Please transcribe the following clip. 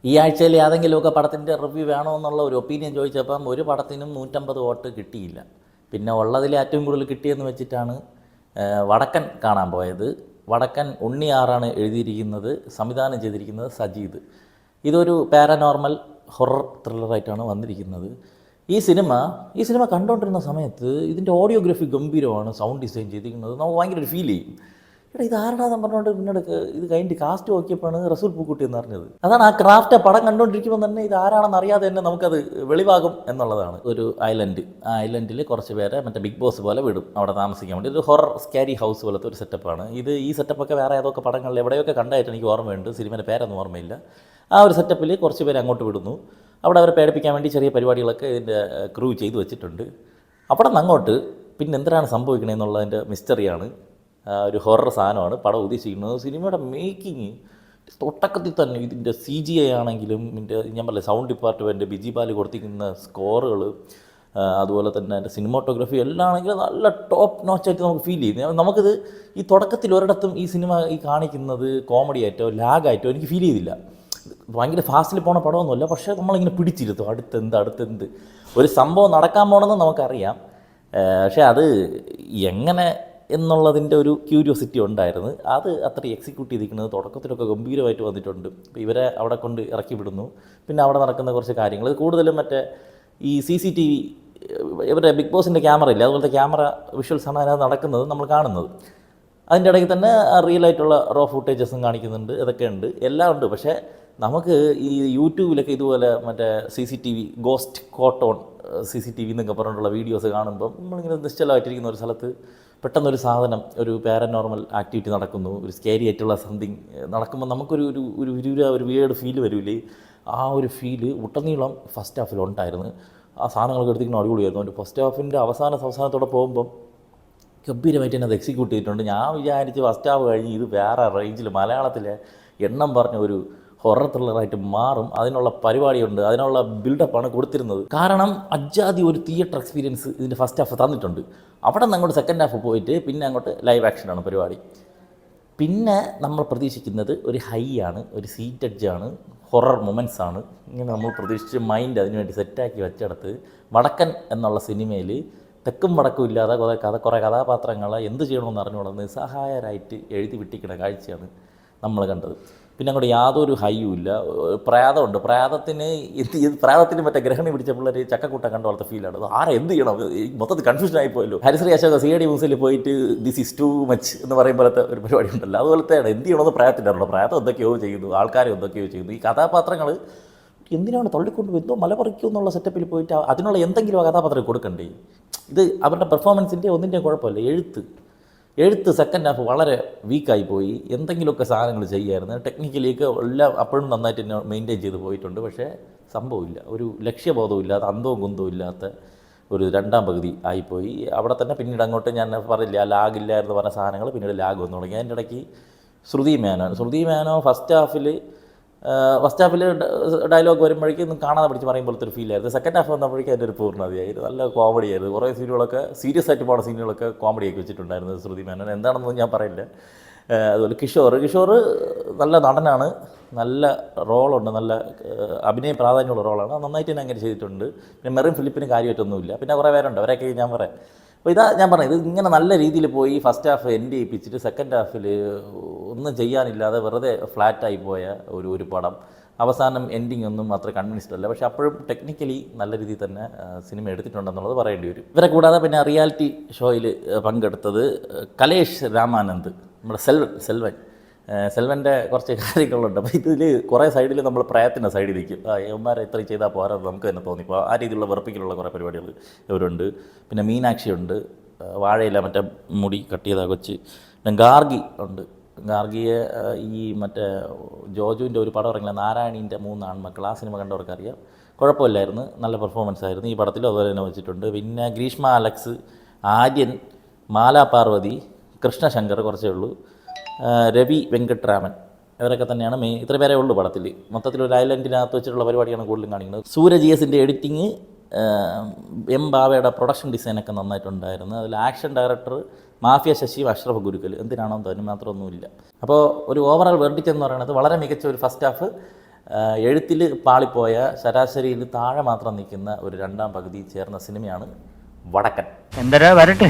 ഈ ആഴ്ചയിൽ ഏതെങ്കിലുമൊക്കെ പടത്തിൻ്റെ റിവ്യൂ വേണമെന്നുള്ള ഒരു ഒപ്പീനിയൻ ചോദിച്ചപ്പം ഒരു പടത്തിനും 150 വോട്ട് കിട്ടിയില്ല. പിന്നെ ഉള്ളതിൽ ഏറ്റവും കൂടുതൽ കിട്ടിയെന്ന് വെച്ചിട്ടാണ് വടക്കൻ കാണാൻ പോയത്. വടക്കൻ ഉണ്ണിയാറാണ് എഴുതിയിരിക്കുന്നത്, സംവിധാനം ചെയ്തിരിക്കുന്നത് സജീദ്. ഇതൊരു പാരനോർമൽ ഹൊറർ ത്രില്ലറായിട്ടാണ് വന്നിരിക്കുന്നത്. ഈ സിനിമ കണ്ടുകൊണ്ടിരുന്ന സമയത്ത് ഇതിൻ്റെ ഓഡിയോഗ്രാഫി ഗംഭീരമാണ്, സൗണ്ട് ഡിസൈൻ ചെയ്തിരിക്കുന്നത് നമുക്ക് ഭയങ്കര ഒരു ഫീൽ ചെയ്യും. എടാ ഇത് ആരുടാന്ന് പറഞ്ഞുകൊണ്ട് പിന്നീട് ഇത് കഴിഞ്ഞിട്ട് കാസ്റ്റ് നോക്കിയപ്പോഴാണ് റസൂൽ പൂക്കുട്ടി എന്ന് അറിഞ്ഞത്. അതാണ് ആ ക്രാഫ്റ്റ് പടം കണ്ടുകൊണ്ടിരിക്കുമ്പോൾ തന്നെ ഇത് ആരാണെന്ന് അറിയാതെ തന്നെ നമുക്കത് വെളിവാകും എന്നുള്ളതാണ്. ഒരു ഐലൻഡ്, ആ ഐലൻഡിൽ കുറച്ച് പേരെ മറ്റേ ബിഗ് ബോസ് പോലെ വിടും അവിടെ താമസിക്കാൻ വേണ്ടി. ഒരു ഹൊറർ സ്കാരി ഹൗസ് പോലത്തെ ഒരു സെറ്റപ്പാണ് ഇത്. ഈ സെറ്റപ്പൊക്കെ വേറെ ഏതൊക്കെ പടങ്ങളിൽ എവിടെയൊക്കെ കണ്ടായിട്ട് എനിക്ക് ഓർമ്മയുണ്ട്, സിനിമയുടെ പേരൊന്നും ഓർമ്മയില്ല. ആ ഒരു സെറ്റപ്പിൽ കുറച്ച് പേര് അങ്ങോട്ട് വിടുന്നു. അവിടെ അവരെ പേടിപ്പിക്കാൻ വേണ്ടി ചെറിയ പരിപാടികളൊക്കെ ഇതിൻ്റെ ക്രൂ ചെയ്തു വെച്ചിട്ടുണ്ട്. അവിടെ നിന്ന് അങ്ങോട്ട് പിന്നെ എന്തിനാണ് സംഭവിക്കണമെന്നുള്ളതിൻ്റെ മിസ്റ്ററിയാണ്. ഒരു ഹൊറർ സാധനമാണ് പടം ഉദ്ദേശിക്കുന്നത്. സിനിമയുടെ മേക്കിങ് തൊട്ടക്കത്തിൽ തന്നെ ഇതിൻ്റെ CGI ആണെങ്കിലും ഇതിൻ്റെ ഞാൻ പറഞ്ഞില്ല സൗണ്ട് ഡിപ്പാർട്ട്മെൻറ്റ് ബിജി ബാല് കൊടുത്തിരിക്കുന്ന സ്കോറുകൾ, അതുപോലെ തന്നെ അതിൻ്റെ സിനിമാറ്റോഗ്രാഫി എല്ലാം ആണെങ്കിലും നല്ല ടോപ്പ് നോച്ചായിട്ട് നമുക്ക് ഫീൽ ചെയ്യും. നമുക്കിത് ഈ തുടക്കത്തിൽ ഒരിടത്തും ഈ സിനിമ ഈ കാണിക്കുന്നത് കോമഡി ആയിട്ടോ ലാഗായിട്ടോ എനിക്ക് ഫീൽ ചെയ്തില്ല. ഭയങ്കര ഫാസ്റ്റിൽ പോണ പടമൊന്നുമല്ല, പക്ഷേ നമ്മളിങ്ങനെ പിടിച്ചിരുത്തും അടുത്തെന്ത് ഒരു സംഭവം നടക്കാൻ പോകണമെന്ന് നമുക്കറിയാം. പക്ഷേ അത് എങ്ങനെ എന്നുള്ളതിൻ്റെ ഒരു ക്യൂരിയോസിറ്റി ഉണ്ടായിരുന്നു. അത് അത്ര എക്സിക്യൂട്ട് ചെയ്തിരിക്കുന്നത് തുടക്കത്തിലൊക്കെ ഗംഭീരമായിട്ട് വന്നിട്ടുണ്ട്. ഇപ്പോൾ ഇവരെ അവിടെ കൊണ്ട് ഇറക്കി വിടുന്നു, പിന്നെ അവിടെ നടക്കുന്ന കുറച്ച് കാര്യങ്ങൾ കൂടുതലും മറ്റേ ഈ CCTV ഇവരുടെ ബിഗ് ബോസിൻ്റെ ക്യാമറ ഇല്ല, അതുപോലത്തെ ക്യാമറ വിഷ്വൽസാണ് അതിനകത്ത് നടക്കുന്നത് നമ്മൾ കാണുന്നത്. അതിൻ്റെ ഇടയ്ക്ക് തന്നെ റിയലായിട്ടുള്ള റോ ഫുട്ടേജസും കാണിക്കുന്നുണ്ട്, ഇതൊക്കെ ഉണ്ട്, എല്ലാം ഉണ്ട്. പക്ഷേ നമുക്ക് ഈ യൂട്യൂബിലൊക്കെ ഇതുപോലെ മറ്റേ CCTV ഗോസ്റ്റ് കോട്ടോൺ CCTV എന്നൊക്കെ പറഞ്ഞിട്ടുള്ള വീഡിയോസ് കാണുമ്പം നമ്മളിങ്ങനെ നിശ്ചലമായിട്ടിരിക്കുന്ന ഒരു സ്ഥലത്ത് പെട്ടെന്നൊരു സാധനം, ഒരു പാരനോർമൽ ആക്ടിവിറ്റി നടക്കുന്നു, ഒരു സ്കേരി ആയിട്ടുള്ള സംതിങ് നടക്കുമ്പോൾ നമുക്കൊരു ഒരു ഒരു വീട് ഫീൽ വരില്ലേ. ആ ഒരു ഫീല് ഒട്ടനീളം ഫസ്റ്റ് ഹാഫിൽ ഉണ്ടായിരുന്നു. ആ സാധനങ്ങളൊക്കെ എടുത്തിരിക്കുന്ന അടിപൊളിയായിരുന്നു. ഒരു ഫസ്റ്റ് ഹാഫിൻ്റെ അവസാനത്തോടെ പോകുമ്പം ഗംഭീരമായിട്ട് തന്നെ അത് എക്സിക്യൂട്ട് ചെയ്തിട്ടുണ്ട്. ഞാൻ വിചാരിച്ച് ഫസ്റ്റ് ഹാഫ് കഴിഞ്ഞ് ഇത് വേറെ റേഞ്ചിൽ മലയാളത്തിലെ എണ്ണം പറഞ്ഞ ഒരു ഹൊറർ ത്രില്ലറായിട്ട് മാറും. അതിനുള്ള പരിപാടിയുണ്ട്, അതിനുള്ള ബിൽഡപ്പാണ് കൊടുത്തിരുന്നത്. കാരണം അജാതി ഒരു തിയേറ്റർ എക്സ്പീരിയൻസ് ഇതിൻ്റെ ഫസ്റ്റ് ഹാഫ് തന്നിട്ടുണ്ട്. അവിടെ നിന്ന് അങ്ങോട്ട് സെക്കൻഡ് ഹാഫ് പോയിട്ട് പിന്നെ അങ്ങോട്ട് ലൈവ് ആക്ഷനാണ് പരിപാടി. പിന്നെ നമ്മൾ പ്രതീക്ഷിക്കുന്നത് ഒരു ഹൈ ആണ്, ഒരു സീറ്റഡ്ജാണ്, ഹൊറർ മൊമെൻറ്റ്സ് ആണ്. ഇങ്ങനെ നമ്മൾ പ്രതീക്ഷിച്ച് മൈൻഡ് അതിനുവേണ്ടി സെറ്റാക്കി വെച്ചെടുത്ത് വടക്കൻ എന്നുള്ള സിനിമയിൽ തെക്കും വടക്കും ഇല്ലാതെ കുറേ കഥാപാത്രങ്ങളെ എന്ത് ചെയ്യണമെന്ന് അറിഞ്ഞുകൊണ്ട് നിസ്സഹായരായിട്ട് എഴുതി വിട്ടിക്കുന്ന കാഴ്ചയാണ് നമ്മൾ കണ്ടത്. പിന്നെ അങ്ങോട്ട് യാതൊരു ഹൈയും ഇല്ല. പ്രേതമുണ്ട്, പ്രേതത്തിന് മറ്റേ ഗ്രഹണി പിടിച്ച പിള്ളേർ ചക്കക്കൂട്ടം കണ്ട പോലത്തെ ഫീലാണ്. ആരെ എന്ത് ചെയ്യണം, മൊത്തത്തിൽ കൺഫ്യൂഷൻ ആയിപ്പോയല്ലോ. ഹരിശ്രീ അശോക CID മ്യൂസിയത്തിൽ പോയിട്ട് ദിസ് ഈസ് ടു മച്ച് എന്ന് പറയുമ്പോഴത്തെ ഒരു പരിപാടി ഉണ്ടല്ലോ, അതുപോലത്തെയാണ്. എന്ത് ചെയ്യണമെന്ന് പ്രേതത്തിൻ്റെ അറിയണം. പ്രേതം എന്തൊക്കെയോ ചെയ്യുന്നു, ആൾക്കാരും എന്തൊക്കെയോ ചെയ്യുന്നു. ഈ കഥാപാത്രങ്ങൾ എന്തിനാണ് തള്ളിക്കൊണ്ട് എന്തോ മലപറിക്കും എന്നുള്ള സെറ്റപ്പിൽ പോയിട്ട് അതിനുള്ള എന്തെങ്കിലും ആ കഥാപാത്രം കൊടുക്കണ്ടേ. ഇത് അവരുടെ പെർഫോമൻസിൻ്റെ ഒന്നിൻ്റെയും കുഴപ്പമില്ല. എഴുത്ത് സെക്കൻഡ് ഹാഫ് വളരെ വീക്കായി പോയി. എന്തെങ്കിലുമൊക്കെ സാധനങ്ങൾ ചെയ്യായിരുന്നു. ടെക്നിക്കലിയൊക്കെ എല്ലാം അപ്പോഴും നന്നായിട്ട് തന്നെ മെയിൻറ്റെയിൻ ചെയ്ത് പോയിട്ടുണ്ട്. പക്ഷേ സംഭവമില്ല, ഒരു ലക്ഷ്യബോധവും ഇല്ലാത്ത അന്തവും കുന്തവും ഇല്ലാത്ത ഒരു രണ്ടാം പകുതി ആയിപ്പോയി. അവിടെ തന്നെ പിന്നീട് അങ്ങോട്ട് ഞാൻ പറയില്ല ലാഗില്ലായിരുന്നു പറഞ്ഞ സാധനങ്ങൾ പിന്നീട് ലാഗ് വന്നു തുടങ്ങി. അതിൻ്റെ ഇടയ്ക്ക് ശ്രുതി മേനോ ഫസ്റ്റ് ഹാഫിൽ ഡയലോഗ് വരുമ്പോഴേക്കും കാണാതെ പിടിച്ച് പറയും പോലത്തെ ഒരു ഫീലായിരുന്നു. സെക്കൻഡ് ഹാഫ് വന്നപ്പോഴേക്കും അതിൻ്റെ ഒരു പൂർണ്ണതയായിരുന്നു. നല്ല കോമഡി ആയിരുന്നു. കുറേ സീനുകളൊക്കെ സീരിയസ് ആയിട്ട് പോകുന്ന സീനുകളൊക്കെ കോമഡിയാക്കി വെച്ചിട്ടുണ്ടായിരുന്നു ശ്രുതി മേനോൻ. എന്താണെന്നൊന്നും ഞാൻ പറയില്ല. അതുപോലെ കിഷോർ നല്ല നടനാണ്, നല്ല റോളുണ്ട്, നല്ല അഭിനയ പ്രാധാന്യമുള്ള റോളാണ്, നന്നായിട്ട് തന്നെ അങ്ങനെ ചെയ്തിട്ടുണ്ട്. പിന്നെ മെറിൻ ഫിലിപ്പിന് കാര്യമായിട്ടൊന്നുമില്ല. പിന്നെ കുറേ പേരുണ്ട്, അവരൊക്കെ ഞാൻ പറയാം. അപ്പോൾ ഞാൻ പറഞ്ഞത് ഇത് ഇങ്ങനെ നല്ല രീതിയിൽ പോയി ഫസ്റ്റ് ഹാഫ് എൻഡ് ചെയ്യിപ്പിച്ചിട്ട് സെക്കൻഡ് ഹാഫിൽ ഒന്നും ചെയ്യാനില്ലാതെ വെറുതെ ഫ്ലാറ്റായി പോയ ഒരു പടം. അവസാനം എൻഡിങ് ഒന്നും അത്ര കൺവിൻസ്ഡ് അല്ല. പക്ഷേ അപ്പോഴും ടെക്നിക്കലി നല്ല രീതിയിൽ തന്നെ സിനിമ എടുത്തിട്ടുണ്ടെന്നുള്ളത് പറയേണ്ടി വരും. ഇവരെ കൂടാതെ പിന്നെ റിയാലിറ്റി ഷോയിൽ പങ്കെടുത്തത് കലേഷ് രാമാനന്ദ്, നമ്മുടെ സെൽവൻ്റെ കുറച്ച് കാര്യങ്ങളുണ്ട്. അപ്പോൾ ഇതിൽ കുറേ സൈഡിൽ നമ്മൾ പ്രയത്തിൻ്റെ സൈഡിൽ നിൽക്കും. യവന്മാരെ ഇത്രയും ചെയ്താൽ പോരാ നമുക്ക് തന്നെ തോന്നിപ്പോൾ ആ രീതിയിലുള്ള വെറുപ്പിക്കലുള്ള കുറേ പരിപാടികൾ ഇവരുണ്ട്. പിന്നെ മീനാക്ഷി ഉണ്ട്, വാഴയില്ല മറ്റേ മുടി കട്ട് ചെയ്ത കൊച്ച്. പിന്നെ ഗാർഗി ഉണ്ട്. ഗാർഗിയെ ഈ മറ്റേ ജോജുവിൻ്റെ ഒരു പടം ഇറങ്ങില്ല, നാരായണീൻ്റെ 3 ആൺമക്കൾ, ആ സിനിമ കണ്ടവർക്കറിയാം. കുഴപ്പമില്ലായിരുന്നു, നല്ല പെർഫോമൻസ് ആയിരുന്നു. ഈ പടത്തിലും അതുപോലെ തന്നെ വെച്ചിട്ടുണ്ട്. പിന്നെ ഗ്രീഷ്മ അലക്സ്, ആര്യൻ, മാലാ പാർവതി, കൃഷ്ണശങ്കർ കുറച്ചേ ഉള്ളൂ, രവി വെങ്കട്രാമൻ, ഇവരൊക്കെ തന്നെയാണ് ഇത്ര പേരേ ഉള്ളൂ പടത്തിൽ. മൊത്തത്തിൽ ഒരു ഐലൻഡിനകത്ത് വെച്ചിട്ടുള്ള പരിപാടിയാണ് കൂടുതലും കാണിക്കുന്നത്. സൂരജ് GSൻ്റെ എഡിറ്റിങ്, M ബാവയുടെ പ്രൊഡക്ഷൻ ഡിസൈനൊക്കെ നന്നായിട്ടുണ്ടായിരുന്നു. അതിൽ action director mafia Sasi, Ashraf Gurukkal, എന്തിനാണോ അതിന് മാത്രമൊന്നുമില്ല. അപ്പോൾ ഒരു ഓവറോൾ വെർഡിക്റ്റ് എന്ന് പറയുന്നത് വളരെ മികച്ച ഒരു ഫസ്റ്റ് ഹാഫ്, എഴുത്തിൽ പാളിപ്പോയ, ശരാശരിയിൽ താഴെ മാത്രം നിൽക്കുന്ന ഒരു രണ്ടാം പകുതി ചേർന്ന സിനിമയാണ് വടക്കൻ. എന്തരാ വരട്ടെ.